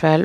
12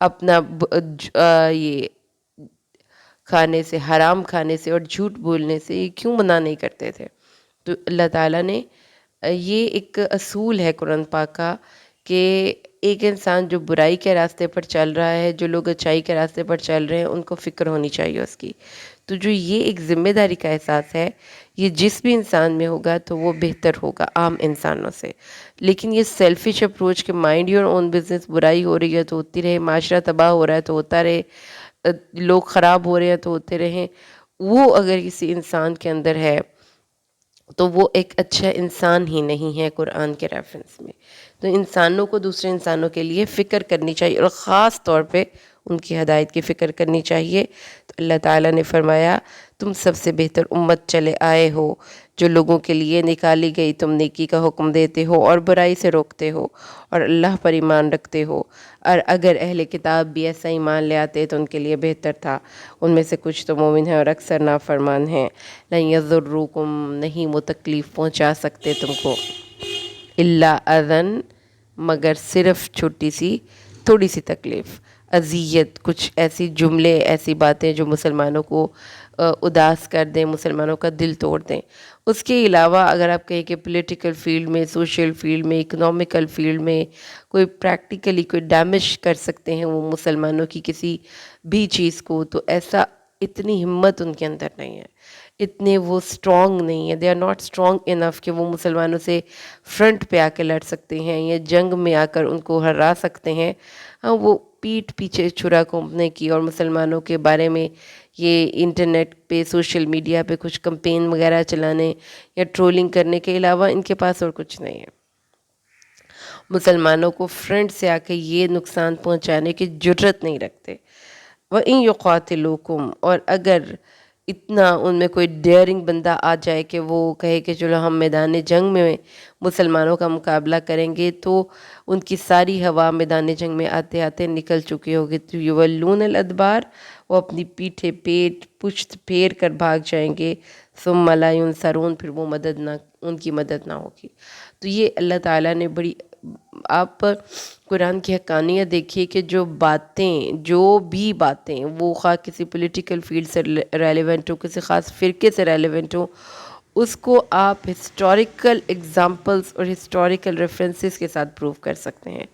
اپنا یہ کھانے سے، حرام کھانے سے اور جھوٹ بولنے سے یہ کیوں منع نہیں کرتے تھے؟ تو اللہ تعالیٰ نے یہ ایک اصول ہے قرآن پاک کا کہ ایک انسان جو برائی کے راستے پر چل رہا ہے، جو لوگ اچھائی کے راستے پر چل رہے ہیں، ان کو فکر ہونی چاہیے اس کی. تو جو یہ ایک ذمہ داری کا احساس ہے، یہ جس بھی انسان میں ہوگا تو وہ بہتر ہوگا عام انسانوں سے. لیکن یہ سیلفش اپروچ کہ مائنڈ یور اون بزنس، برائی ہو رہی ہے تو ہوتی رہے، معاشرہ تباہ ہو رہا ہے تو ہوتا رہے، لوگ خراب ہو رہے ہیں تو ہوتے رہیں، وہ اگر کسی انسان کے اندر ہے تو وہ ایک اچھا انسان ہی نہیں ہے قرآن کے ریفرنس میں. تو انسانوں کو دوسرے انسانوں کے لیے فکر کرنی چاہیے، اور خاص طور پہ ان کی ہدایت کی فکر کرنی چاہیے. تو اللہ تعالیٰ نے فرمایا تم سب سے بہتر امت چلے آئے ہو، جو لوگوں کے لیے نکالی گئی. تم نیکی کا حکم دیتے ہو اور برائی سے روکتے ہو اور اللہ پر ایمان رکھتے ہو. اور اگر اہل کتاب بھی ایسا ایمان لے آتے تو ان کے لیے بہتر تھا. ان میں سے کچھ تو مومن ہیں اور اکثر نافرمان ہیں. لن یضروکم، نہیں وہ تکلیف پہنچا سکتے تم کو، الا اذن، مگر صرف چھوٹی سی تھوڑی سی تکلیف، اذیت، کچھ ایسی جملے، ایسی باتیں جو مسلمانوں کو اداس کر دیں، مسلمانوں کا دل توڑ دیں. اس کے علاوہ اگر آپ کہیں کہ پولیٹیکل فیلڈ میں، سوشل فیلڈ میں، اکنومیکل فیلڈ میں کوئی پریکٹیکلی کوئی ڈیمیج کر سکتے ہیں وہ مسلمانوں کی کسی بھی چیز کو، تو ایسا اتنی ہمت ان کے اندر نہیں ہے، اتنے وہ اسٹرانگ نہیں ہیں. They are not strong enough کہ وہ مسلمانوں سے فرنٹ پہ آ کے لڑ سکتے ہیں یا جنگ میں آ کر ان کو ہرا سکتے ہیں. ہاں، وہ پیٹھ پیچھے چھرا گھونپنے کی اور مسلمانوں کے بارے میں یہ انٹرنیٹ پہ، سوشل میڈیا پہ کچھ کمپین وغیرہ چلانے یا ٹرولنگ کرنے کے علاوہ ان کے پاس اور کچھ نہیں ہے. مسلمانوں کو فرنٹ سے آ کے یہ نقصان پہنچانے کی جرت نہیں رکھتے. وَإِن يُقَاتِلُوكُمْ، اور اگر اتنا ان میں کوئی ڈیئرنگ بندہ آ جائے کہ وہ کہے کہ چلو ہم میدان جنگ میں مسلمانوں کا مقابلہ کریں گے، تو ان کی ساری ہوا میدان جنگ میں آتے آتے نکل چکی ہوگی. تو یولون الادبار، وہ اپنی پیٹھے پشت پھیر کر بھاگ جائیں گے. ثم لا ینصرون، پھر وہ ان کی مدد نہ ہوگی. تو یہ اللہ تعالیٰ نے بڑی، آپ قرآن کی حقانیت دیکھیے کہ جو بھی باتیں وہ خواہ کسی پولیٹیکل فیلڈ سے ریلیونٹ ہو، کسی خاص فرقے سے ریلیونٹ ہو، اس کو آپ ہسٹوریکل ایگزامپلس اور ہسٹوریکل ریفرنسز کے ساتھ پروف کر سکتے ہیں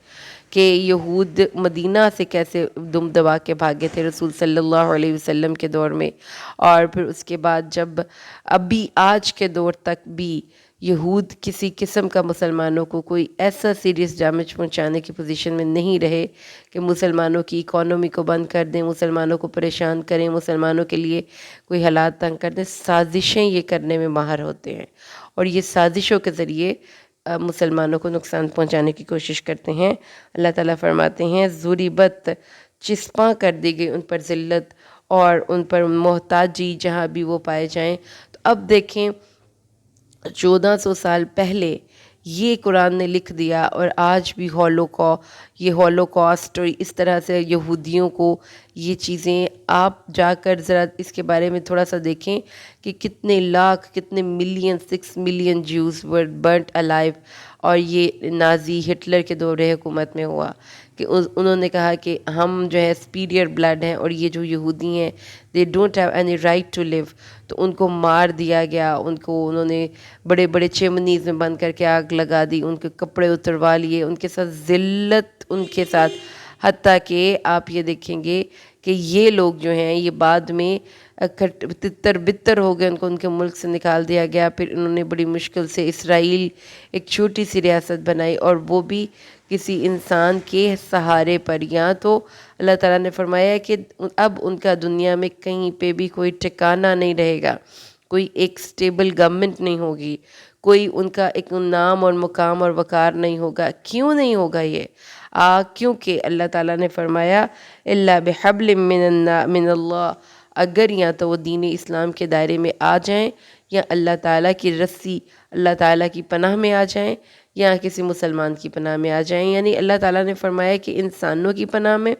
کہ یہود مدینہ سے کیسے دم دبا کے بھاگے تھے رسول صلی اللہ علیہ وسلم کے دور میں، اور پھر اس کے بعد جب ابھی آج کے دور تک بھی یہود کسی قسم کا مسلمانوں کو کوئی ایسا سیریس ڈیمیج پہنچانے کی پوزیشن میں نہیں رہے کہ مسلمانوں کی اکانومی کو بند کر دیں، مسلمانوں کو پریشان کریں، مسلمانوں کے لیے کوئی حالات تنگ کر دیں. سازشیں یہ کرنے میں ماہر ہوتے ہیں، اور یہ سازشوں کے ذریعے مسلمانوں کو نقصان پہنچانے کی کوشش کرتے ہیں. اللہ تعالیٰ فرماتے ہیں ضریبت، چسپاں کر دی گئی ان پر ذلت اور ان پر محتاجی جہاں بھی وہ پائے جائیں. تو اب دیکھیں 1400 سال پہلے یہ قرآن نے لکھ دیا، اور آج بھی ہولوکاسٹ اور اس طرح سے یہودیوں کو یہ چیزیں، آپ جا کر ذرا اس کے بارے میں تھوڑا سا دیکھیں کہ کتنے لاکھ، کتنے ملین، 6 ملین جیوز ور برنٹ الائیو. اور یہ نازی ہٹلر کے دور حکومت میں ہوا کہ انہوں نے کہا کہ ہم جو ہے سپیریئر بلڈ ہیں، اور یہ جو یہودی ہیں they don't have any right to live. تو ان کو مار دیا گیا، انہوں نے بڑے بڑے چمنیز میں بند کر کے آگ لگا دی، ان کے کپڑے اتروا لیے، ان کے ساتھ ذلت ان کے ساتھ، حتیٰ کہ آپ یہ دیکھیں گے کہ یہ لوگ جو ہیں یہ بعد میں تتر بتر ہو گئے، ان کے ملک سے نکال دیا گیا. پھر انہوں نے بڑی مشکل سے اسرائیل ایک چھوٹی سی ریاست بنائی، اور وہ بھی کسی انسان کے سہارے پر. یہاں تو اللہ تعالیٰ نے فرمایا ہے کہ اب ان کا دنیا میں کہیں پہ بھی کوئی ٹھکانہ نہیں رہے گا، کوئی ایک سٹیبل گورنمنٹ نہیں ہوگی، کوئی ان کا ایک نام اور مقام اور وقار نہیں ہوگا. کیوں نہیں ہوگا یہ؟ کیونکہ اللہ تعالیٰ نے فرمایا الا بحبل من اللہ، اگر یا تو وہ دین اسلام کے دائرے میں آ جائیں، یا اللہ تعالیٰ کی رسی، اللہ تعالیٰ کی پناہ میں آ جائیں، یا کسی مسلمان کی پناہ میں آ جائیں. یعنی اللہ تعالیٰ نے فرمایا کہ انسانوں کی پناہ میں،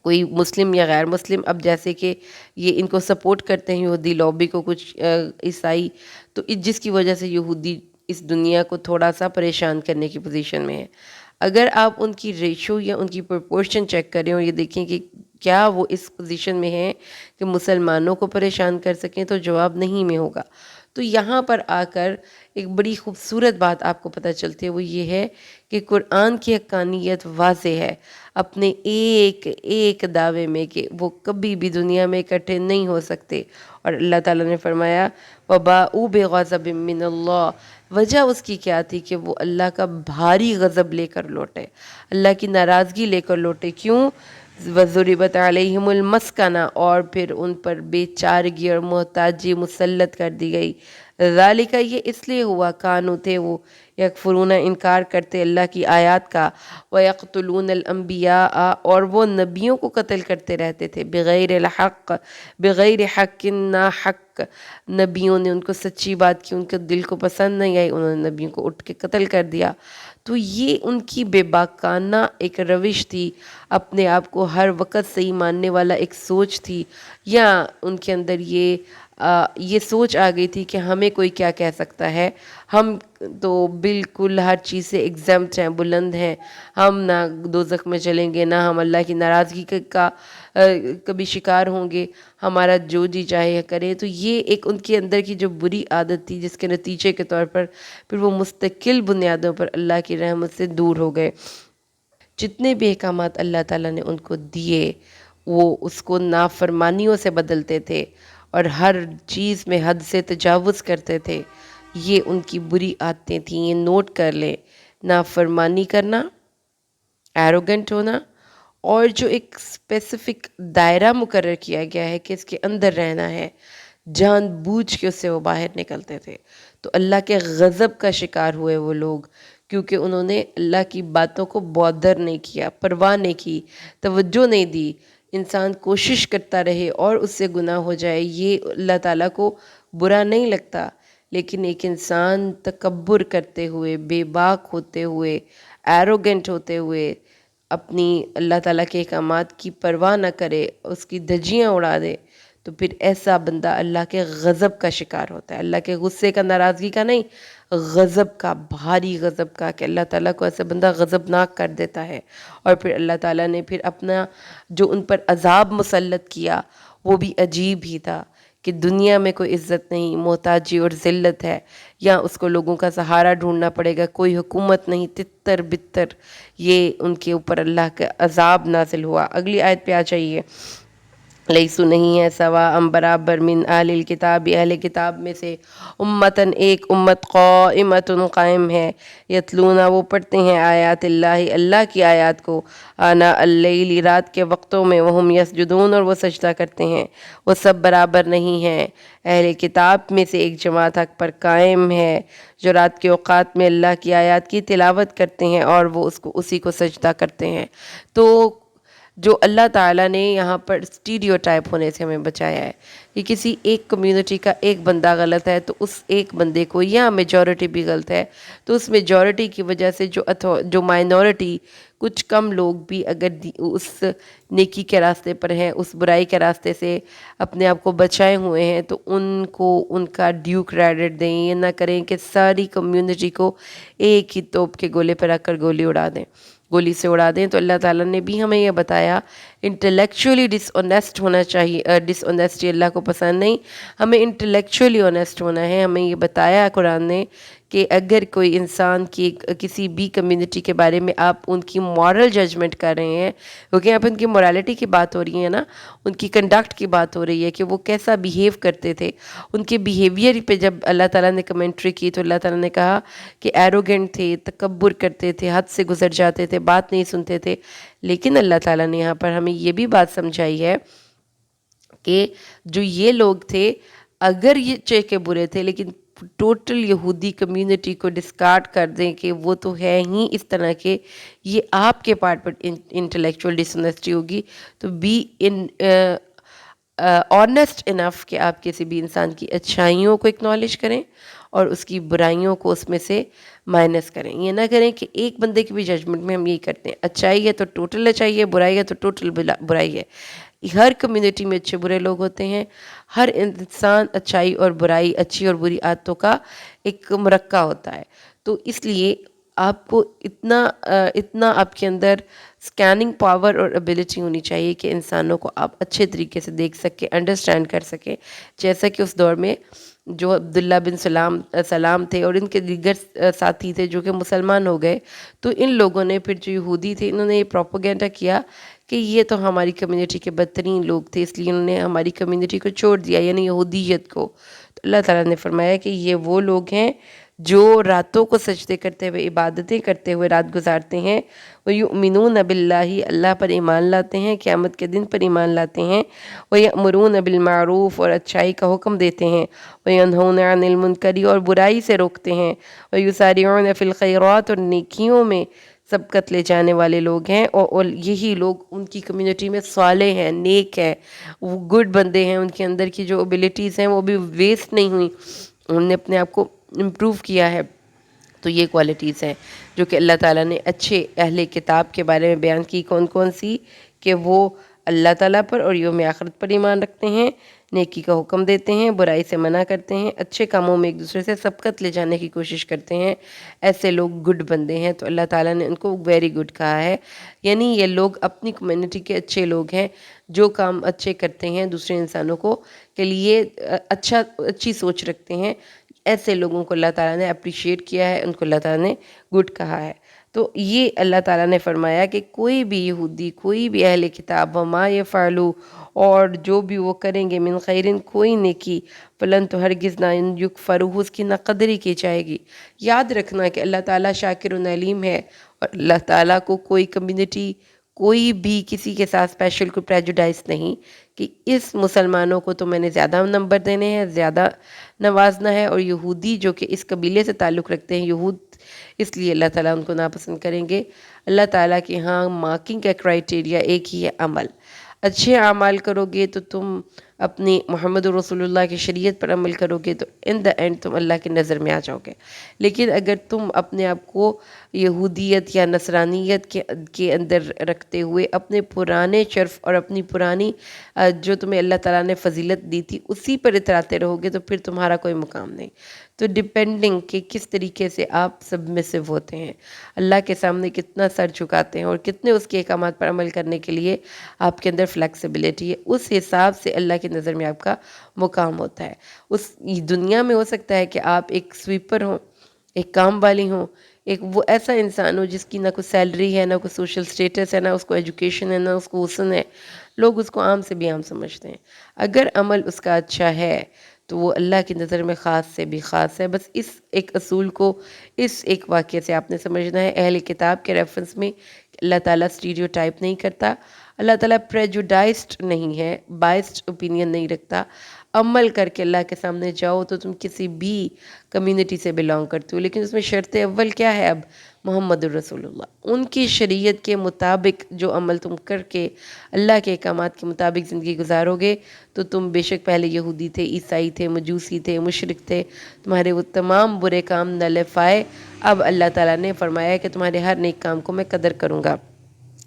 کوئی مسلم یا غیر مسلم، اب جیسے کہ یہ ان کو سپورٹ کرتے ہیں یہودی لابی کو کچھ عیسائی، تو جس کی وجہ سے یہودی اس دنیا کو تھوڑا سا پریشان کرنے کی پوزیشن میں ہے. اگر آپ ان کی ریشو یا ان کی پرپورشن چیک کریں اور یہ دیکھیں کہ کیا وہ اس پوزیشن میں ہیں کہ مسلمانوں کو پریشان کر سکیں، تو جواب نہیں میں ہوگا۔ تو یہاں پر آ کر ایک بڑی خوبصورت بات آپ کو پتہ چلتی ہے، وہ یہ ہے کہ قرآن کی حقانیت واضح ہے اپنے ایک ایک دعوے میں کہ وہ کبھی بھی دنیا میں اکٹھے نہیں ہو سکتے۔ اور اللہ تعالیٰ نے فرمایا وَبَاءُوا بِغَضَبٍ مِّنَ اللَّهِ، وجہ اس کی کیا تھی کہ وہ اللہ کا بھاری غضب لے کر لوٹے، اللہ کی ناراضگی لے کر لوٹے۔ کیوں؟ وَضُرِبَتْ عَلَيْهِمُ الْمَسْكَنَةُ، اور پھر ان پر بے چارگی اور محتاجی مسلط کر دی گئی۔ ذالک، یہ اس لیے ہوا، کانو تھے وہ، یکفرون انکار کرتے اللہ کی آیات کا، وَيَقْتُلُونَ الْأَنْبِيَاءَ، اور وہ نبیوں کو قتل کرتے رہتے تھے، بغیر الحق، بغیر حق، نا حق، نبیوں نے ان کو سچی بات کی، ان کے دل کو پسند نہیں آئی، انہوں نے نبیوں کو اٹھ کے قتل کر دیا۔ تو یہ ان کی بے باکانہ ایک روش تھی، اپنے آپ کو ہر وقت صحیح ماننے والا ایک سوچ تھی، یا ان کے اندر یہ سوچ آ گئی تھی کہ ہمیں کوئی کیا کہہ سکتا ہے، ہم تو بالکل ہر چیز سے ایگزمپٹ ہیں، بلند ہیں، ہم نہ دوزخ میں چلیں گے، نہ ہم اللہ کی ناراضگی کا کبھی شکار ہوں گے، ہمارا جو جی چاہے کریں۔ تو یہ ایک ان کے اندر کی جو بری عادت تھی، جس کے نتیجے کے طور پر پھر وہ مستقل بنیادوں پر اللہ کی رحمت سے دور ہو گئے۔ جتنے بھی احکامات اللہ تعالیٰ نے ان کو دیے، وہ اس کو نافرمانیوں سے بدلتے تھے اور ہر چیز میں حد سے تجاوز کرتے تھے۔ یہ ان کی بری عادتیں تھیں، یہ نوٹ کر لیں۔ نافرمانی کرنا، ایروگنٹ ہونا، اور جو ایک اسپیسیفک دائرہ مقرر کیا گیا ہے کہ اس کے اندر رہنا ہے، جان بوجھ کے اس سے وہ باہر نکلتے تھے۔ تو اللہ کے غضب کا شکار ہوئے وہ لوگ، کیونکہ انہوں نے اللہ کی باتوں کو بودر نہیں کیا، پرواہ نہیں کی، توجہ نہیں دی۔ انسان کوشش کرتا رہے اور اس سے گناہ ہو جائے، یہ اللہ تعالیٰ کو برا نہیں لگتا، لیکن ایک انسان تکبر کرتے ہوئے، بے باک ہوتے ہوئے، ایروگنٹ ہوتے ہوئے، اپنی اللہ تعالیٰ کے احکامات کی پرواہ نہ کرے، اس کی دھجیاں اڑا دے، تو پھر ایسا بندہ اللہ کے غضب کا شکار ہوتا ہے۔ اللہ کے غصے کا، ناراضگی کا نہیں، غضب کا، بھاری غضب کا، کہ اللہ تعالیٰ کو ایسا بندہ غضبناک کر دیتا ہے۔ اور پھر اللہ تعالیٰ نے پھر اپنا جو ان پر عذاب مسلط کیا، وہ بھی عجیب ہی تھا، کہ دنیا میں کوئی عزت نہیں، محتاجی اور ذلت ہے، یا اس کو لوگوں کا سہارا ڈھونڈنا پڑے گا، کوئی حکومت نہیں، تتر بتر، یہ ان کے اوپر اللہ کا عذاب نازل ہوا۔ اگلی آیت پہ آ جائیے۔ لیسو، نہیں ہے، سوا برابر، من اہل الکتاب، اہل کتاب میں سے، امتن، ایک امت، قائمتن، قائم ہے، یتلونا، وہ پڑھتے ہیں، آیات اللہ، اللہ کی آیات کو، آنا اللیل، رات کے وقتوں میں، وہم یسجدون، اور وہ سجدہ کرتے ہیں۔ وہ سب برابر نہیں ہیں۔ اہل کتاب میں سے ایک جماعت حق پر قائم ہے، جو رات کے اوقات میں اللہ کی آیات کی تلاوت کرتے ہیں اور وہ اسی کو سجدہ کرتے ہیں۔ تو جو اللہ تعالیٰ نے یہاں پر اسٹیریوٹائپ ہونے سے ہمیں بچایا ہے، کہ کسی ایک کمیونٹی کا ایک بندہ غلط ہے تو اس ایک بندے کو، یا میجورٹی بھی غلط ہے تو اس میجورٹی کی وجہ سے جو مائنورٹی، کچھ کم لوگ بھی اگر اس نیکی کے راستے پر ہیں، اس برائی کے راستے سے اپنے آپ کو بچائے ہوئے ہیں، تو ان کو ان کا ڈیو کریڈٹ دیں، یہ نہ کریں کہ ساری کمیونٹی کو ایک ہی توپ کے گولے پر رکھ کر گولی سے اڑا دیں۔ تو اللہ تعالیٰ نے بھی ہمیں یہ بتایا، انٹلیکچولی ڈس آنیسٹ ہونا چاہیے، ڈس آنیسٹی اللہ کو پسند نہیں، ہمیں انٹلیکچولی آنیسٹ ہونا ہے۔ ہمیں یہ بتایا قرآن نے کہ اگر کوئی انسان کی کسی بھی کمیونٹی کے بارے میں آپ ان کی مورل ججمنٹ کر رہے ہیں، کیونکہ یہاں پہ ان کی مورالٹی کی بات ہو رہی ہے نا، ان کی کنڈکٹ کی بات ہو رہی ہے کہ وہ کیسا بیہیو کرتے تھے، ان کے بیہیویئر پہ جب اللہ تعالیٰ نے کمنٹری کی تو اللہ تعالیٰ نے کہا کہ ایروگنٹ تھے، تکبر کرتے تھے، حد سے گزر جاتے تھے، بات نہیں سنتے تھے۔ لیکن اللہ تعالیٰ نے یہاں پر ہمیں یہ بھی بات سمجھائی ہے کہ جو یہ لوگ تھے، اگر یہ چیکے برے تھے، لیکن ٹوٹل یہودی کمیونٹی کو ڈسکارڈ کر دیں کہ وہ تو ہے ہی اس طرح کے، یہ آپ کے پارٹ پر انٹلیکچوئل ڈس آنیسٹی ہوگی۔ تو بی آنیسٹ انف کہ آپ کسی بھی انسان کی اچھائیوں کو اکنالج کریں اور اس کی برائیوں کو اس میں سے مائنس کریں۔ یہ نہ کریں کہ ایک بندے کی بھی ججمنٹ میں ہم یہی کرتے ہیں، اچھائی ہے تو ٹوٹل اچھائی ہے، برائی ہے تو ٹوٹل برائی ہے۔ ہر کمیونٹی میں اچھے برے لوگ ہوتے ہیں، ہر انسان اچھائی اور برائی، اچھی اور بری عادتوں کا ایک مرکہ ہوتا ہے۔ تو اس لیے آپ کو اتنا آپ کے اندر سکیننگ پاور اور ابیلٹی ہونی چاہیے کہ انسانوں کو آپ اچھے طریقے سے دیکھ سکیں، انڈرسٹینڈ کر سکیں، جیسا کہ اس دور میں جو عبداللہ بن سلام تھے اور ان کے دیگر ساتھی تھے جو کہ مسلمان ہو گئے، تو ان لوگوں نے پھر جو یہودی تھے انہوں نے یہ پروپیگنڈا کیا کہ یہ تو ہماری کمیونٹی کے بدترین لوگ تھے، اس لیے انہوں نے ہماری کمیونٹی کو چھوڑ دیا، یعنی یہودیت کو. تو اللہ تعالیٰ نے فرمایا کہ یہ وہ لوگ ہیں جو راتوں کو سجدے کرتے ہوئے، عبادتیں کرتے ہوئے رات گزارتے ہیں. وَيُؤْمِنُونَ بِاللَّهِ، اللہ پر ایمان لاتے ہیں، قیامت کے دن پر ایمان لاتے ہیں. وَيَأْمُرُونَ بِالْمَعْرُوفِ، اور اچھائی کا حکم دیتے ہیں. وَيَنْهُونَ عَنِ الْمُنْكَرِ، اور برائی سے روکتے ہیں. وَيُسَارِعُونَ فِي الْخَيْرَاتِ، اور نیکیوں میں سبقت لے جانے والے لوگ ہیں. اور یہی لوگ ان کی کمیونٹی میں صالح ہیں، نیک ہیں، وہ گڈ بندے ہیں، ان کے اندر کی جو ابیلٹیز ہیں وہ بھی ویسٹ نہیں ہوئیں، انہوں نے اپنے آپ کو امپروو کیا ہے. تو یہ کوالٹیز ہیں جو کہ اللہ تعالیٰ نے اچھے اہل کتاب کے بارے میں بیان کی. کون کون سی؟ کہ وہ اللہ تعالیٰ پر اور یوم آخرت پر ایمان رکھتے ہیں، نیکی کا حکم دیتے ہیں، برائی سے منع کرتے ہیں، اچھے کاموں میں ایک دوسرے سے سبقت لے جانے کی کوشش کرتے ہیں. ایسے لوگ گڈ بندے ہیں. تو اللہ تعالیٰ نے ان کو ویری گڈ کہا ہے، یعنی یہ لوگ اپنی کمیونٹی کے اچھے لوگ ہیں جو کام اچھے کرتے ہیں دوسرے انسانوں کو کے لیے اچھی سوچ رکھتے ہیں. ایسے لوگوں کو اللہ تعالیٰ نے اپریشیٹ کیا ہے، ان کو اللہ تعالیٰ نے گڈ کہا ہے. تو یہ اللہ تعالیٰ نے فرمایا کہ کوئی بھی یہودی، کوئی بھی اہل کتاب، وما یفعلوا، اور جو بھی وہ کریں گے، من خیرن، کوئی نیکی، فلن، تو ہرگز نہ یکفروا، اس کی نہ قدری کی جائے گی. یاد رکھنا کہ اللہ تعالیٰ شاکر علیم ہے، اور اللہ تعالیٰ کو کوئی کمیونٹی، کوئی بھی کسی کے ساتھ اسپیشل کوئی پریجوڈائز نہیں کہ اس مسلمانوں کو تو میں نے زیادہ نمبر دینے ہیں، زیادہ نوازنا ہے، اور یہودی جو کہ اس قبیلے سے تعلق رکھتے ہیں، یہود، اس لیے اللہ تعالیٰ ان کو ناپسند کریں گے. اللہ تعالیٰ کے ہاں مارکنگ کا کرائٹیریا ایک ہی ہے، عمل. اچھے اعمال کرو گے تو تم اپنی محمد رسول اللہ کی شریعت پر عمل کرو گے تو ان دا اینڈ تم اللہ کی نظر میں آ جاؤ گے. لیکن اگر تم اپنے آپ کو یہودیت یا نصرانیت کے اندر رکھتے ہوئے اپنے پرانے شرف اور اپنی پرانی جو تمہیں اللہ تعالیٰ نے فضیلت دی تھی اسی پر اتراتے رہو گے تو پھر تمہارا کوئی مقام نہیں. تو ڈیپینڈنگ کہ کس طریقے سے آپ سبمسو ہوتے ہیں، اللہ کے سامنے کتنا سر جھکاتے ہیں اور کتنے اس کے احکامات پر عمل کرنے کے لیے آپ کے اندر فلیکسیبلٹی ہے، اس حساب سے اللہ کی نظر میں آپ کا مقام ہوتا ہے. اس دنیا میں ہو سکتا ہے کہ آپ ایک سویپر ہوں، ایک کام والی ہوں، ایک وہ ایسا انسان ہو جس کی نہ کوئی سیلری ہے، نہ کوئی سوشل سٹیٹس ہے، نہ اس کو ایجوکیشن ہے، نہ اس کو حسن ہے، لوگ اس کو عام سے بھی عام سمجھتے ہیں. اگر عمل اس کا اچھا ہے تو وہ اللہ کی نظر میں خاص سے بھی خاص ہے. بس اس ایک اصول کو، اس ایک واقعے سے آپ نے سمجھنا ہے. اہل کتاب کے ریفرنس میں اللہ تعالیٰ اسٹیریوٹائپ نہیں کرتا، اللہ تعالیٰ پریجوڈائزڈ نہیں ہے، بائسڈ اوپینین نہیں رکھتا. عمل کر کے اللہ کے سامنے جاؤ تو تم کسی بھی کمیونٹی سے بلانگ کرتے ہو، لیکن اس میں شرط اول کیا ہے؟ اب محمد الرسول اللہ، ان کی شریعت کے مطابق جو عمل تم کر کے اللہ کے احکامات کے مطابق زندگی گزارو گے تو تم بے شک پہلے یہودی تھے، عیسائی تھے، مجوسی تھے، مشرک تھے، تمہارے وہ تمام برے کام نلفائے. اب اللہ تعالیٰ نے فرمایا کہ تمہارے ہر نیک کام کو میں قدر کروں گا.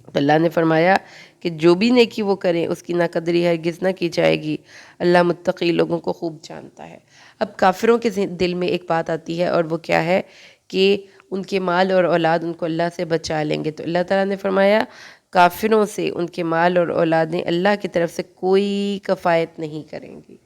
تو اللہ نے فرمایا کہ جو بھی نیکی وہ کریں اس کی نا قدری ہرگز نہ کی جائے گی. اللہ متقی لوگوں کو خوب جانتا ہے. اب کافروں کے دل میں ایک بات آتی ہے اور وہ کیا ہے کہ ان کے مال اور اولاد ان کو اللہ سے بچا لیں گے. تو اللہ تعالیٰ نے فرمایا کافروں سے ان کے مال اور اولادیں اللہ کی طرف سے کوئی کفایت نہیں کریں گی.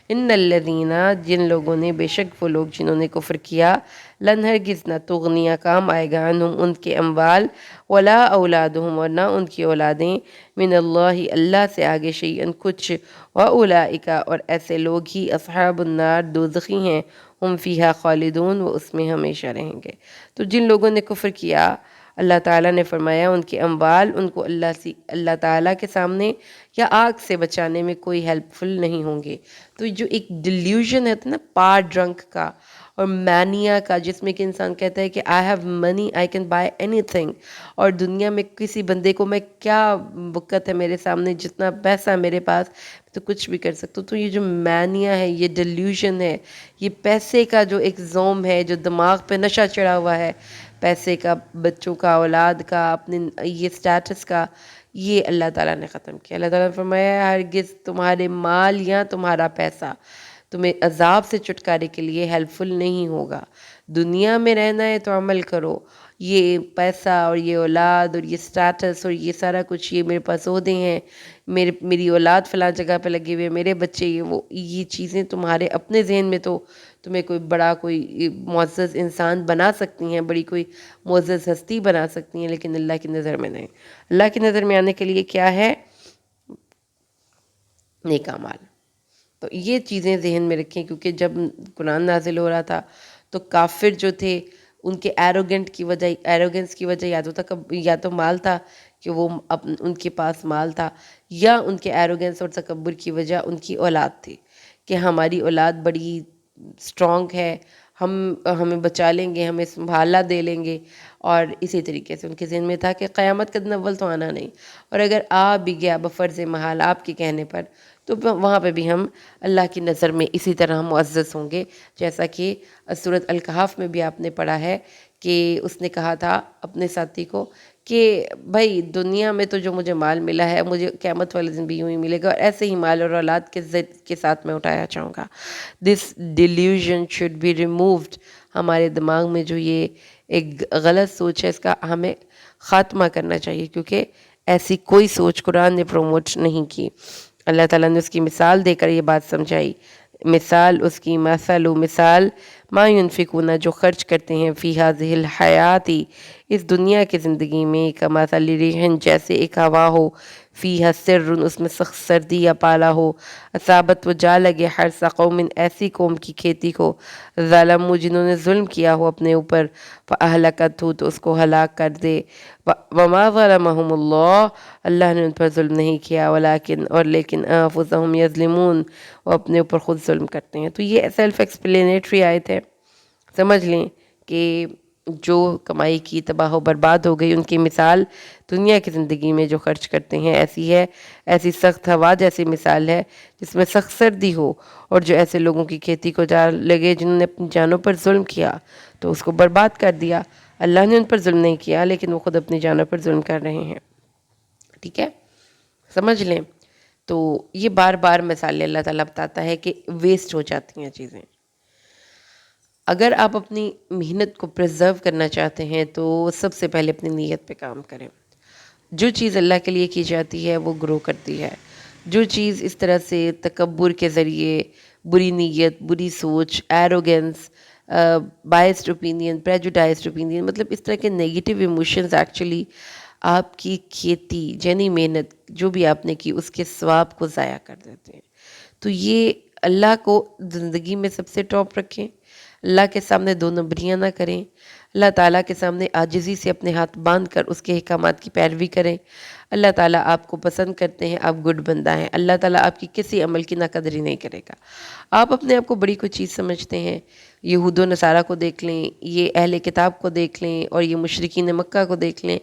ان الذین، جن لوگوں نے، بے شک وہ لوگ جنہوں نے کفر کیا، لن ہرگز نہ تغنیہ کام آئے گا عنہم ان کے اموال، ولا اولادہم اور نہ ان کی اولادیں، من اللہ اللہ سے آگے شیئن کچھ، واولئک اور ایسے لوگ ہی اصحاب النار دوزخی ہیں، ہم فیہا خالدون وہ اس میں ہمیشہ رہیں گے. تو جن لوگوں نے کفر کیا اللہ تعالیٰ نے فرمایا ان کے اموال ان کو اللہ تعالیٰ کے سامنے یا آگ سے بچانے میں کوئی ہیلپ فل نہیں ہوں گے. تو جو ایک ڈیلیوژن ہے نا پار ڈرنک کا اور مینیا کا، جس میں کہ انسان کہتا ہے کہ I have money I can buy any thing, اور دنیا میں کسی بندے کو میں کیا وقت ہے میرے سامنے، جتنا پیسہ میرے پاس تو کچھ بھی کر سکتا ہوں. تو یہ جو مینیا ہے، یہ ڈیلیوژن ہے، یہ پیسے کا جو ایک زوم ہے، جو دماغ پہ نشہ چڑھا ہوا ہے، پیسے کا، بچوں کا، اولاد کا، اپنے یہ سٹیٹس کا، یہ اللہ تعالیٰ نے ختم کیا. اللہ تعالیٰ نے فرمایا ہرگز تمہارے مال یا تمہارا پیسہ تمہیں عذاب سے چھٹکارے کے لیے ہیلپ فل نہیں ہوگا. دنیا میں رہنا ہے تو عمل کرو، یہ پیسہ اور یہ اولاد اور یہ سٹیٹس اور یہ سارا کچھ، یہ میرے پاس عہدے ہیں، میری اولاد فلاں جگہ پہ لگے ہوئے، میرے بچے یہ چیزیں تمہارے اپنے ذہن میں تو تمہیں کوئی بڑا کوئی معزز انسان بنا سکتی ہیں، بڑی کوئی معزز ہستی بنا سکتی ہیں، لیکن اللہ کی نظر میں نہیں۔ اللہ کی نظر میں آنے کے لیے کیا ہے؟ نیک اعمال۔ تو یہ چیزیں ذہن میں رکھیں، کیونکہ جب قرآن نازل ہو رہا تھا تو کافر جو تھے ان کے ایروگنس کی وجہ یا تو مال تھا کہ وہ ان کے پاس مال تھا، یا ان کے ایروگنس اور تکبر کی وجہ ان کی اولاد تھی کہ ہماری اولاد بڑی اسٹرانگ ہے، ہمیں بچا لیں گے، ہمیں سنبھالا دے لیں گے، اور اسی طریقے سے ان کے ذہن میں تھا کہ قیامت کا دن اول تو آنا نہیں، اور اگر آ بھی گیا بفرض محال آپ کے کہنے پر، تو وہاں پہ بھی ہم اللہ کی نظر میں اسی طرح معزز ہوں گے، جیسا کہ سورۃ الکہف میں بھی آپ نے پڑھا ہے کہ اس نے کہا تھا اپنے ساتھی کو کہ بھائی دنیا میں تو جو مجھے مال ملا ہے مجھے قیامت والے دن بھی یوں ہی ملے گا، اور ایسے ہی مال اور اولاد کے ساتھ میں اٹھایا جاؤں گا۔ دس ڈیلیوژن شوڈ بی ریمووڈ۔ ہمارے دماغ میں جو یہ ایک غلط سوچ ہے اس کا ہمیں خاتمہ کرنا چاہیے، کیونکہ ایسی کوئی سوچ قرآن نے پروموٹ نہیں کی۔ اللہ تعالیٰ نے اس کی مثال دے کر یہ بات سمجھائی، مثال اس کی مثال ما ينفقون، جو خرچ کرتے ہیں فی ہذہ الحیاتی، اس دنیا کی زندگی میں، کمثل ریح، جیسے ایک ہوا ہو، فیہا سر، اس میں سخت سردی یا پالا ہو، اصابت وہ جا لگے حرث قوم، ایسی قوم کی کھیتی کو، ظلموا، جنہوں نے ظلم کیا ہو اپنے اوپر، فاہلکتہ، تو اس کو ہلاک کر دے، وما ظلمہم اللہ، اللہ نے ان پر ظلم نہیں کیا، لیکن انفسہم یظلمون، وہ اپنے اوپر خود ظلم کرتے ہیں۔ تو یہ سیلف ایکسپلینیٹری آیت ہے، سمجھ لیں کہ جو کمائی کی تباہ و برباد ہو گئی، ان کی مثال دنیا کی زندگی میں جو خرچ کرتے ہیں ایسی ہے، ایسی سخت ہوا جیسی مثال ہے جس میں سخت سردی ہو، اور جو ایسے لوگوں کی کھیتی کو جا لگے جنہوں نے اپنی جانوں پر ظلم کیا تو اس کو برباد کر دیا۔ اللہ نے ان پر ظلم نہیں کیا، لیکن وہ خود اپنی جانوں پر ظلم کر رہے ہیں۔ ٹھیک ہے، سمجھ لیں۔ تو یہ بار بار مثالیں اللہ تعالیٰ بتاتا ہے کہ ویسٹ ہو جاتی ہیں چیزیں۔ اگر آپ اپنی محنت کو پریزرو کرنا چاہتے ہیں تو سب سے پہلے اپنی نیت پہ کام کریں۔ جو چیز اللہ کے لیے کی جاتی ہے وہ گرو کرتی ہے۔ جو چیز اس طرح سے تکبر کے ذریعے، بری نیت، بری سوچ، ایروگنس، بائسڈ اوپینین، پریجوڈائزڈ اوپینین، مطلب اس طرح کے نیگیٹو ایموشنز ایکچولی آپ کی کھیتی، یعنی محنت جو بھی آپ نے کی اس کے ثواب کو ضائع کر دیتے ہیں۔ تو یہ اللہ کو زندگی میں سب سے ٹاپ رکھیں، اللہ کے سامنے دو نمبریاں نہ کریں، اللہ تعالیٰ کے سامنے عاجزی سے اپنے ہاتھ باندھ کر اس کے احکامات کی پیروی کریں۔ اللہ تعالیٰ آپ کو پسند کرتے ہیں، آپ گڈ بندہ ہیں، اللہ تعالیٰ آپ کی کسی عمل کی ناقدری نہیں کرے گا۔ آپ اپنے آپ کو بڑی کوئی چیز سمجھتے ہیں، یہود و نصارہ کو دیکھ لیں، یہ اہل کتاب کو دیکھ لیں، اور یہ مشرکین مکہ کو دیکھ لیں،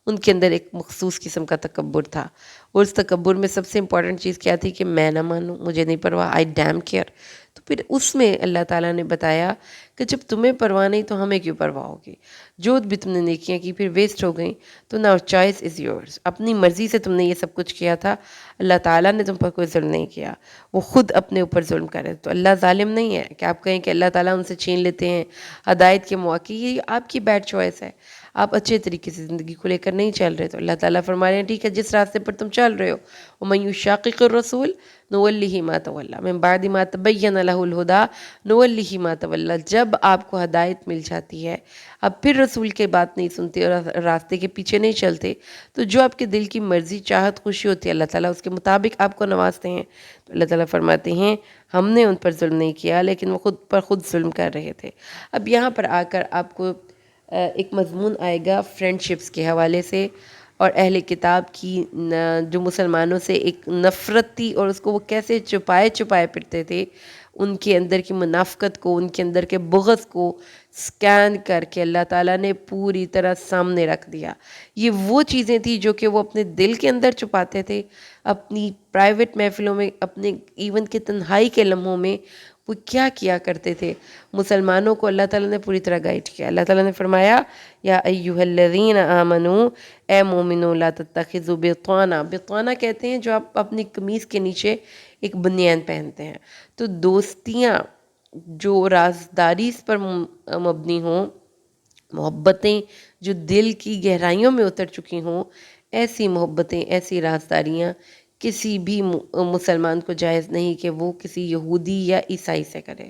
ان کے اندر ایک مخصوص قسم کا تکبر تھا، اور اس تکبر میں سب سے امپورٹنٹ چیز کیا تھی کہ میں نہ مانوں، مجھے نہیں پرواہ، آئی ڈیم کیئر۔ تو پھر اس میں اللہ تعالیٰ نے بتایا کہ جب تمہیں پرواہ نہیں تو ہمیں کیوں پرواہ ہوگی؟ جو بھی تم نے نیکیاں کی پھر ویسٹ ہو گئیں، تو ناؤ چوائس از یورز، اپنی مرضی سے تم نے یہ سب کچھ کیا تھا، اللہ تعالیٰ نے تم پر کوئی ظلم نہیں کیا، وہ خود اپنے اوپر ظلم کرے۔ تو اللہ ظالم نہیں ہے کہ آپ کہیں کہ اللہ تعالیٰ ان سے چھین لیتے ہیں ہدایت کے مواقع، یہ آپ کی بیڈ چوائس ہے، آپ اچھے طریقے سے زندگی کو لے کر نہیں چل رہے۔ تو اللہ تعالیٰ فرما رہے ہیں ٹھیک ہے، جس راستے پر تم چل رہے ہو، وَمَن يُشَاقِقِ الرَّسُولَ نُوَلِّهِ مَا تَوَلَّىٰ مِن بَعْدِ مَا تَبَيَّنَ لَهُ الْهُدَىٰ نُوَلِّهِ مَا تَوَلَّىٰ، جب آپ کو ہدایت مل جاتی ہے، اب پھر رسول کے بات نہیں سنتے اور راستے کے پیچھے نہیں چلتے، تو جو آپ کے دل کی مرضی، چاہت، خوشی ہوتی ہے، اللہ تعالیٰ اس کے مطابق آپ کو نوازتے ہیں۔ تو اللہ تعالیٰ فرماتے ہیں ہم نے ان پر ظلم نہیں کیا، لیکن وہ خود ظلم کر رہے تھے۔ اب یہاں پر آ کر آپ کو ایک مضمون آئے گا فرینڈشپس کے حوالے سے، اور اہل کتاب کی جو مسلمانوں سے ایک نفرت تھی اور اس کو وہ کیسے چھپائے پھرتے تھے، ان کے اندر کی منافقت کو، ان کے اندر کے بغض کو سکین کر کے اللہ تعالیٰ نے پوری طرح سامنے رکھ دیا۔ یہ وہ چیزیں تھیں جو کہ وہ اپنے دل کے اندر چھپاتے تھے، اپنی پرائیویٹ محفلوں میں، اپنے ایون کے تنہائی کے لمحوں میں وہ کیا کرتے تھے۔ مسلمانوں کو اللہ تعالیٰ نے پوری طرح گائیڈ کیا۔ اللہ تعالیٰ نے فرمایا یا ایھا الذین آمنوا، اے مومنو لا تتخذوا بطانہ، بطانہ کہتے ہیں جو آپ اپنی قمیص کے نیچے ایک بنیان پہنتے ہیں۔ تو دوستیاں جو رازداری پر مبنی ہوں، محبتیں جو دل کی گہرائیوں میں اتر چکی ہوں، ایسی محبتیں، ایسی رازداریاں کسی بھی مسلمان کو جائز نہیں کہ وہ کسی یہودی یا عیسائی سے کرے۔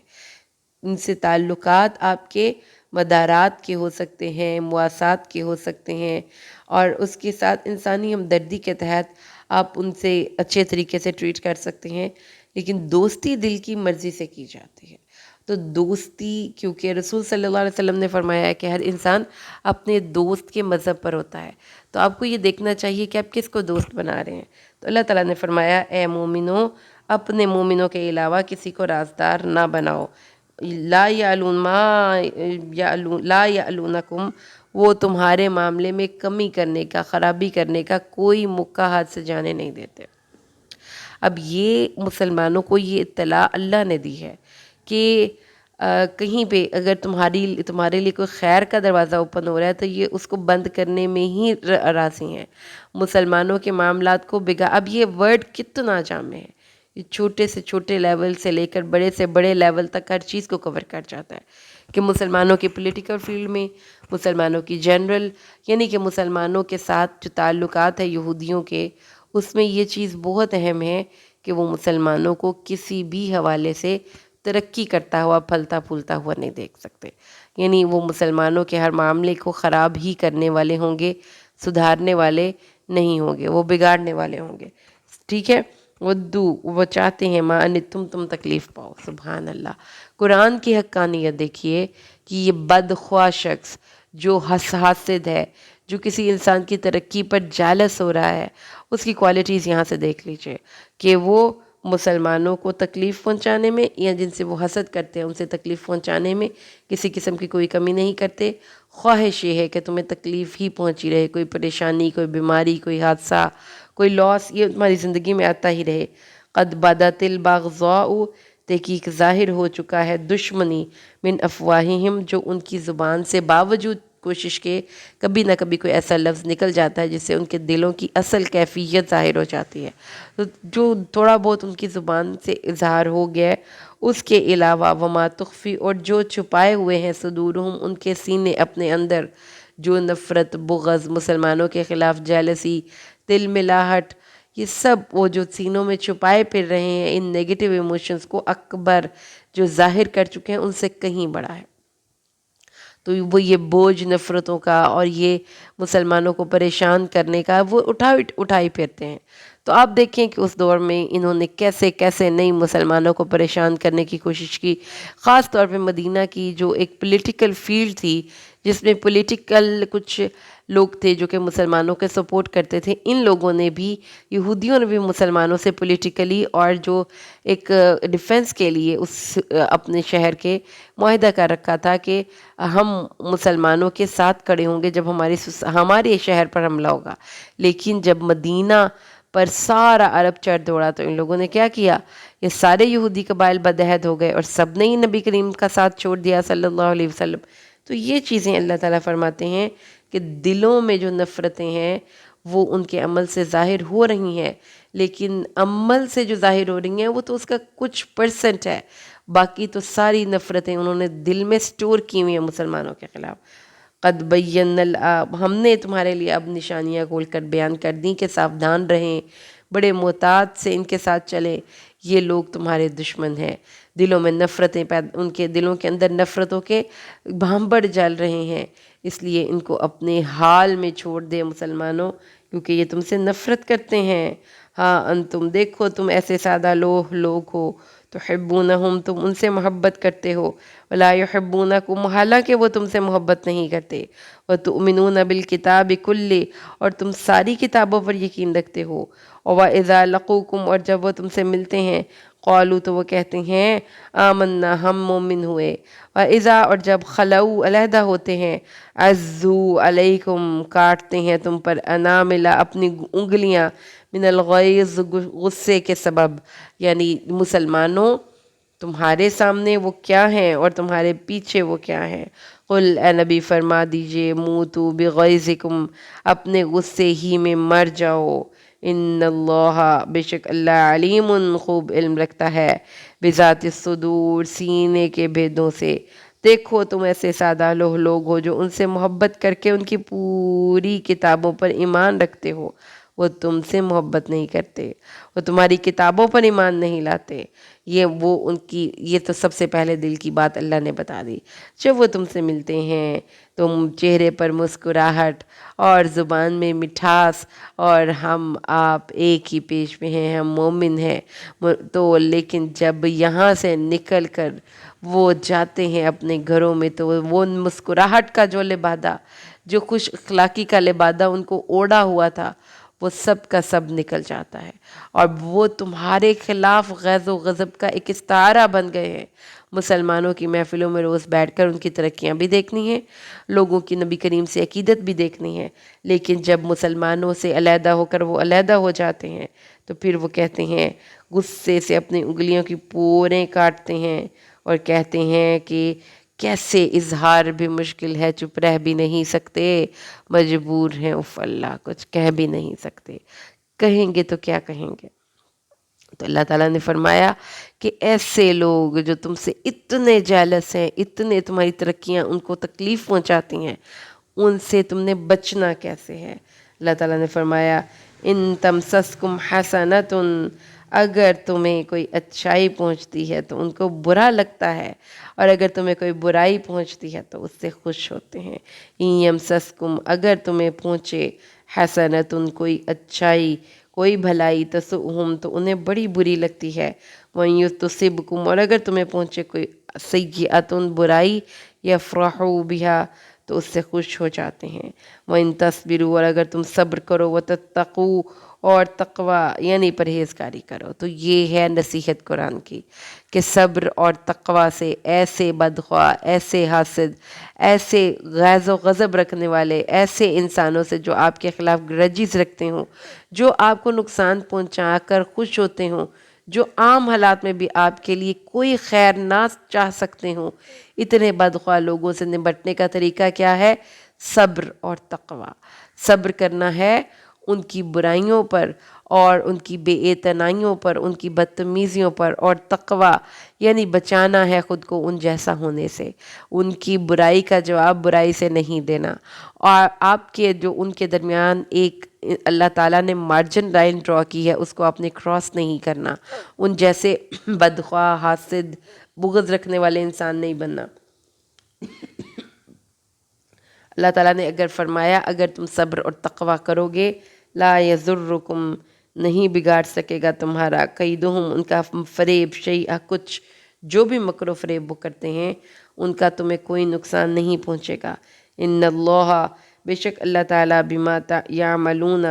ان سے تعلقات آپ کے مدارات کے ہو سکتے ہیں، مواسات کے ہو سکتے ہیں، اور اس کے ساتھ انسانی ہمدردی کے تحت آپ ان سے اچھے طریقے سے ٹریٹ کر سکتے ہیں، لیکن دوستی دل کی مرضی سے کی جاتی ہے۔ تو دوستی، کیونکہ رسول صلی اللہ علیہ وسلم نے فرمایا ہے کہ ہر انسان اپنے دوست کے مذہب پر ہوتا ہے، تو آپ کو یہ دیکھنا چاہیے کہ آپ کس کو دوست بنا رہے ہیں۔ تو اللہ تعالیٰ نے فرمایا اے مومنوں، اپنے مومنوں کے علاوہ کسی کو رازدار نہ بناؤ۔ لا یعلونکم، وہ تمہارے معاملے میں کمی کرنے کا، خرابی کرنے کا کوئی موقع ہاتھ سے جانے نہیں دیتے۔ اب یہ مسلمانوں کو یہ اطلاع اللہ نے دی ہے کہ کہیں پہ اگر تمہارے لیے کوئی خیر کا دروازہ اوپن ہو رہا ہے تو یہ اس کو بند کرنے میں ہی راضی ہیں۔ مسلمانوں کے معاملات کو اب یہ ورڈ کتنا جامع ہے، یہ چھوٹے سے چھوٹے لیول سے لے کر بڑے سے بڑے لیول تک ہر چیز کو کور کر جاتا ہے، کہ مسلمانوں کی پولیٹیکل فیلڈ میں، مسلمانوں کی جنرل، یعنی کہ مسلمانوں کے ساتھ جو تعلقات ہیں یہودیوں کے، اس میں یہ چیز بہت اہم ہے کہ وہ مسلمانوں کو کسی بھی حوالے سے ترقی کرتا ہوا، پھلتا پھولتا ہوا نہیں دیکھ سکتے۔ یعنی وہ مسلمانوں کے ہر معاملے کو خراب ہی کرنے والے ہوں گے، سدھارنے والے نہیں ہوں گے، وہ بگاڑنے والے ہوں گے۔ ٹھیک ہے، وہ چاہتے ہیں ما ان تم تکلیف پاؤ۔ سبحان اللہ۔ قرآن کی حقانیت دیکھیے کہ یہ بدخواہ شخص جو حاسد ہے، جو کسی انسان کی ترقی پر جالس ہو رہا ہے، اس کی کوالٹیز یہاں سے دیکھ لیجئے کہ وہ مسلمانوں کو تکلیف پہنچانے میں، یا جن سے وہ حسد کرتے ہیں ان سے تکلیف پہنچانے میں کسی قسم کی کوئی کمی نہیں کرتے۔ خواہش یہ ہے کہ تمہیں تکلیف ہی پہنچی رہے، کوئی پریشانی، کوئی بیماری، کوئی حادثہ، کوئی لاس، یہ تمہاری زندگی میں آتا ہی رہے۔ قد بدت البغضاء، تحقیق ظاہر ہو چکا ہے دشمنی، من افواہہم، جو ان کی زبان سے باوجود کوشش کے کبھی نہ کبھی کوئی ایسا لفظ نکل جاتا ہے جس سے ان کے دلوں کی اصل کیفیت ظاہر ہو جاتی ہے۔ تو جو تھوڑا بہت ان کی زبان سے اظہار ہو گیا ہے، اس کے علاوہ وما تخفی، اور جو چھپائے ہوئے ہیں صدورہم، ان کے سینے اپنے اندر، جو نفرت، بغض، مسلمانوں کے خلاف جیلسی، دل ملاہٹ، یہ سب وہ جو سینوں میں چھپائے پھر رہے ہیں، ان نیگیٹو ایموشنز کو اکبر جو ظاہر کر چکے ہیں ان سے کہیں بڑا ہے۔ تو وہ یہ بوجھ نفرتوں کا اور یہ مسلمانوں کو پریشان کرنے کا وہ اٹھائی پھرتے ہیں۔ تو آپ دیکھیں کہ اس دور میں انہوں نے کیسے کیسے نئی مسلمانوں کو پریشان کرنے کی کوشش کی، خاص طور پہ مدینہ کی جو ایک پولیٹیکل فیلڈ تھی، جس میں پولیٹیکل کچھ لوگ تھے جو کہ مسلمانوں کے سپورٹ کرتے تھے، ان لوگوں نے بھی، یہودیوں نے بھی مسلمانوں سے پولیٹیکلی اور جو ایک ڈیفنس کے لیے اس اپنے شہر کے معاہدہ کر رکھا تھا کہ ہم مسلمانوں کے ساتھ کھڑے ہوں گے جب ہمارے شہر پر حملہ ہوگا۔ لیکن جب مدینہ پر سارا عرب چڑھ دوڑا تو ان لوگوں نے کیا کیا، یہ سارے یہودی قبائل بدعہد ہو گئے اور سب نے ہی نبی کریم کا ساتھ چھوڑ دیا صلی اللہ علیہ وسلم۔ تو یہ چیزیں اللہ تعالیٰ فرماتے ہیں کہ دلوں میں جو نفرتیں ہیں وہ ان کے عمل سے ظاہر ہو رہی ہیں، لیکن عمل سے جو ظاہر ہو رہی ہیں وہ تو اس کا کچھ پرسنٹ ہے، باقی تو ساری نفرتیں انہوں نے دل میں سٹور کی ہوئی ہیں مسلمانوں کے خلاف۔ قد بینا، ہم نے تمہارے لیے اب نشانیاں کھول کر بیان کر دیں کہ ساودھان رہیں، بڑے محتاط سے ان کے ساتھ چلیں، یہ لوگ تمہارے دشمن ہیں۔ دلوں میں نفرتیں ان کے دلوں کے اندر نفرتوں کے بھانبڑ جل رہے ہیں، اس لیے ان کو اپنے حال میں چھوڑ دے مسلمانوں، کیونکہ یہ تم سے نفرت کرتے ہیں۔ ہاں انتم، دیکھو تم ایسے سادہ لوگ ہو، تحبونہم، تم ان سے محبت کرتے ہو، ولا یحبونکم، حالانکہ وہ تم سے محبت نہیں کرتے، وتؤمنون بالکتاب کلہ، اور تم ساری کتابوں پر یقین رکھتے ہو، وَإِذَا لَقُوكُمْ، اور جب وہ تم سے ملتے ہیں، قالوا، تو وہ کہتے ہیں آمنا، ہم مومن ہوئے، وَإِذَا، اور جب خلوا، علیحدہ ہوتے ہیں، عَزُّوا عَلَيْكُمْ، کاٹتے ہیں تم پر، اناملہ، اپنی انگلیاں، من الغیظ، غصے کے سبب، یعنی مسلمانوں تمہارے سامنے وہ کیا ہیں اور تمہارے پیچھے وہ کیا ہیں۔ قل، اے نبی فرما دیجئے، موتوا بغیظکم، اپنے غصے ہی میں مر جاؤ، ان اللہ، بے شک اللہ، علیم، خوب علم رکھتا ہے، بذات الصدور، سینے کے بھیدوں سے، دیکھو تم ایسے سادہ لوگ ہو جو ان سے محبت کر کے ان کی پوری کتابوں پر ایمان رکھتے ہو، وہ تم سے محبت نہیں کرتے، وہ تمہاری کتابوں پر ایمان نہیں لاتے۔ یہ تو سب سے پہلے دل کی بات اللہ نے بتا دی۔ جب وہ تم سے ملتے ہیں تم چہرے پر مسکراہٹ اور زبان میں مٹھاس، اور ہم آپ ایک ہی پیش میں ہیں، ہم مومن ہیں تو، لیکن جب یہاں سے نکل کر وہ جاتے ہیں اپنے گھروں میں تو وہ مسکراہٹ کا جو لبادہ، جو خوش اخلاقی کا لبادہ ان کو اوڑھا ہوا تھا، وہ سب کا سب نکل جاتا ہے، اور وہ تمہارے خلاف غیظ و غضب کا ایک استعارہ بن گئے ہیں۔ مسلمانوں کی محفلوں میں روز بیٹھ کر ان کی ترقیاں بھی دیکھنی ہیں، لوگوں کی نبی کریم سے عقیدت بھی دیکھنی ہے، لیکن جب مسلمانوں سے علیحدہ ہو کر وہ علیحدہ ہو جاتے ہیں تو پھر وہ کہتے ہیں، غصے سے اپنی انگلیوں کی پوریں کاٹتے ہیں اور کہتے ہیں کہ کیسے اظہار بھی مشکل ہے، چپ رہ بھی نہیں سکتے، مجبور ہیں، اف اللہ، کچھ کہہ بھی نہیں سکتے، کہیں گے تو کیا کہیں گے۔ تو اللہ تعالیٰ نے فرمایا کہ ایسے لوگ جو تم سے اتنے جیلس ہیں، اتنے تمہاری ترقیاں ان کو تکلیف پہنچاتی ہیں، ان سے تم نے بچنا کیسے ہے۔ اللہ تعالیٰ نے فرمایا ان تمسسکم حسنۃ، اگر تمہیں کوئی اچھائی پہنچتی ہے تو ان کو برا لگتا ہے، اور اگر تمہیں کوئی برائی پہنچتی ہے تو اس سے خوش ہوتے ہیں۔ ان یمسسکم، اگر تمہیں پہنچے حسنۃ، کوئی اچھائی، کوئی بھلائی، تسؤہم، تو انہیں بڑی بری لگتی ہے۔ وَإِن تصبکم، اور اگر تمہیں پہنچے کوئی سیئۃ، برائی، یفرحوا بها، تو اس سے خوش ہو جاتے ہیں۔ وَإِن تَصْبِرُوا، اور اگر تم صبر کرو، وَتَتَّقُوا، اور تقوی یعنی پرہیزگاری کرو۔ تو یہ ہے نصیحت قرآن کی کہ صبر اور تقوی سے ایسے بدخواہ، ایسے حاسد، ایسے غیظ و غضب رکھنے والے، ایسے انسانوں سے جو آپ کے خلاف گرجز رکھتے ہوں، جو آپ کو نقصان پہنچا کر خوش ہوتے ہوں، جو عام حالات میں بھی آپ کے لیے کوئی خیر نہ چاہ سکتے ہوں، اتنے بدخواہ لوگوں سے نمٹنے کا طریقہ کیا ہے؟ صبر اور تقوی۔ صبر کرنا ہے ان کی برائیوں پر اور ان کی بے اعتنائیوں پر، ان کی بدتمیزیوں پر، اور تقوی یعنی بچانا ہے خود کو ان جیسا ہونے سے، ان کی برائی کا جواب برائی سے نہیں دینا، اور آپ کے جو ان کے درمیان ایک اللہ تعالیٰ نے مارجن لائن ڈرا کی ہے اس کو آپ نے کراس نہیں کرنا، ان جیسے بدخواہ، حاسد، بغض رکھنے والے انسان نہیں بننا۔ اللہ تعالیٰ نے اگر فرمایا اگر تم صبر اور تقوی کرو گے، لا یضرکم، نہیں بگاڑ سکے گا تمہارا، کیدہم، ان کا فریب، شیئا، کچھ، جو بھی مکر و فریب وہ کرتے ہیں ان کا تمہیں کوئی نقصان نہیں پہنچے گا۔ ان اللہ، بے شک اللہ تعالیٰ، بما یعملون،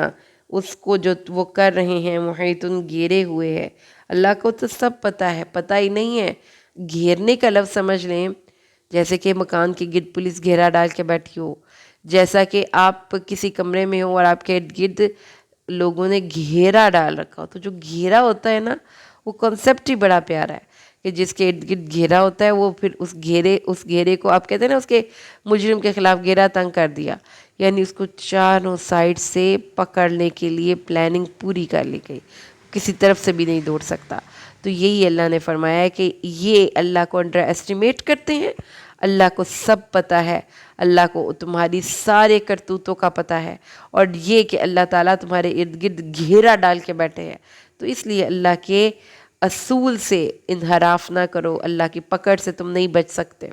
اس کو جو وہ کر رہے ہیں، محیط، گھیرے ہوئے ہے۔ اللہ کو تو سب پتہ ہے، پتہ ہی نہیں ہے، گھیرنے کا لفظ سمجھ لیں جیسے کہ مکان کے گرد پولیس گھیرا ڈال کے بیٹھی ہو، جیسا کہ آپ کسی کمرے میں ہو اور آپ کے ارد گرد لوگوں نے گھیرا ڈال رکھا ہو۔ تو جو گھیرا ہوتا ہے نا، وہ کنسیپٹ ہی بڑا پیارا ہے کہ جس کے ارد گرد گھیرا ہوتا ہے، وہ پھر اس گھیرے کو آپ کہتے ہیں نا، اس کے مجرم کے خلاف گھیرا تنگ کر دیا، یعنی اس کو چاروں سائڈ سے پکڑنے کے لیے پلاننگ پوری کر لی گئی، کسی طرف سے بھی نہیں دوڑ سکتا۔ تو یہی اللہ نے فرمایا ہے کہ یہ اللہ کو انڈر ایسٹیمیٹ کرتے ہیں، اللہ کو سب پتہ ہے، اللہ کو تمہاری سارے کرتوتوں کا پتہ ہے، اور یہ کہ اللہ تعالیٰ تمہارے ارد گرد گھیرا ڈال کے بیٹھے ہیں، تو اس لیے اللہ کے اصول سے انحراف نہ کرو، اللہ کی پکڑ سے تم نہیں بچ سکتے۔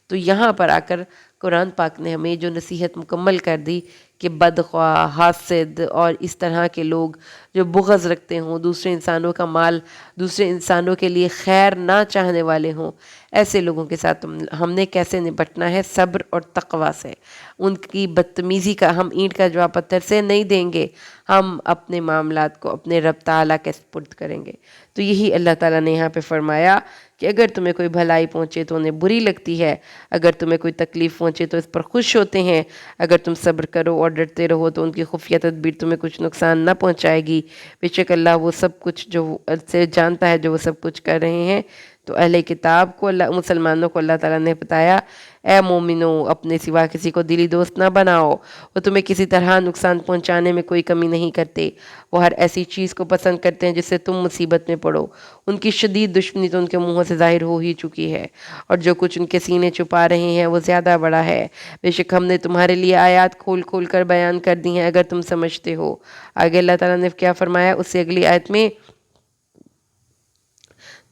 تو یہاں پر آ کر قرآن پاک نے ہمیں جو نصیحت مکمل کر دی کہ بدخواہ، حاسد اور اس طرح کے لوگ جو بغض رکھتے ہوں، دوسرے انسانوں کا مال، دوسرے انسانوں کے لیے خیر نہ چاہنے والے ہوں، ایسے لوگوں کے ساتھ ہم نے کیسے نپٹنا ہے؟ صبر اور تقوی سے۔ ان کی بدتمیزی کا ہم اینٹ کا جواب پتھر سے نہیں دیں گے، ہم اپنے معاملات کو اپنے رب تعالیٰ کے سپرد کریں گے۔ تو یہی اللہ تعالیٰ نے یہاں پہ فرمایا کہ اگر تمہیں کوئی بھلائی پہنچے تو انہیں بری لگتی ہے، اگر تمہیں کوئی تکلیف پہنچے تو اس پر خوش ہوتے ہیں، اگر تم صبر کرو اور ڈرتے رہو تو ان کی خفیہ تدبیر تمہیں کچھ نقصان نہ پہنچائے گی، بے شک اللہ وہ سب کچھ جو سے جانتا ہے جو وہ سب کچھ کر رہے ہیں۔ تو اہل کتاب کو مسلمانوں کو اللہ تعالیٰ نے بتایا اے مومنو اپنے سوا کسی کو دلی دوست نہ بناؤ، وہ تمہیں کسی طرح نقصان پہنچانے میں کوئی کمی نہیں کرتے، وہ ہر ایسی چیز کو پسند کرتے ہیں جس سے تم مصیبت میں پڑو، ان کی شدید دشمنی تو ان کے منہوں سے ظاہر ہو ہی چکی ہے، اور جو کچھ ان کے سینے چھپا رہے ہیں وہ زیادہ بڑا ہے، بے شک ہم نے تمہارے لیے آیات کھول کھول کر بیان کر دی ہیں اگر تم سمجھتے ہو۔ آگے اللہ تعالیٰ نے کیا فرمایا اس سے اگلی آیت میں،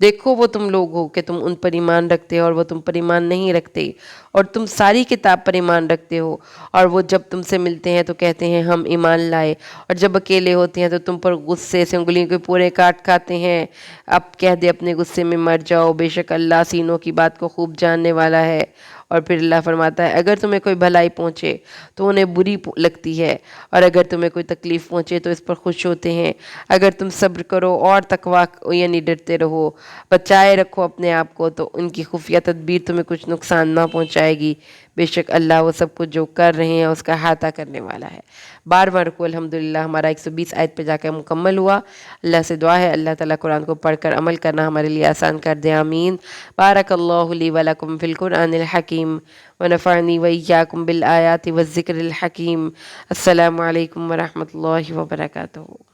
دیکھو وہ تم لوگ ہو کہ تم ان پر ایمان رکھتے ہو اور وہ تم پر ایمان نہیں رکھتے، اور تم ساری کتاب پر ایمان رکھتے ہو، اور وہ جب تم سے ملتے ہیں تو کہتے ہیں ہم ایمان لائے، اور جب اکیلے ہوتے ہیں تو تم پر غصے سے انگلیوں کے پورے کاٹ کھاتے ہیں۔ اب کہہ دے اپنے غصے میں مر جاؤ، بے شک اللہ سینوں کی بات کو خوب جاننے والا ہے۔ اور پھر اللہ فرماتا ہے اگر تمہیں کوئی بھلائی پہنچے تو انہیں بری لگتی ہے، اور اگر تمہیں کوئی تکلیف پہنچے تو اس پر خوش ہوتے ہیں، اگر تم صبر کرو اور تقویٰ یعنی ڈرتے رہو، بچائے رکھو اپنے آپ کو، تو ان کی خفیہ تدبیر تمہیں کچھ نقصان نہ پہنچائے گی، بے شک اللہ وہ سب کچھ جو کر رہے ہیں اس کا احاطہ کرنے والا ہے۔ بار بار کو الحمدللہ ہمارا 120 آیت پہ جا کے مکمل ہوا۔ اللہ سے دعا ہے اللہ تعالیٰ قرآن کو پڑھ کر عمل کرنا ہمارے لیے آسان کر دے، آمین۔ بارک اللہ لی ولکم فی القرآن الحکیم ونفعنی وإیاکم بالآیات والذکر الحکیم۔ السلام علیکم ورحمۃ اللہ وبرکاتہ۔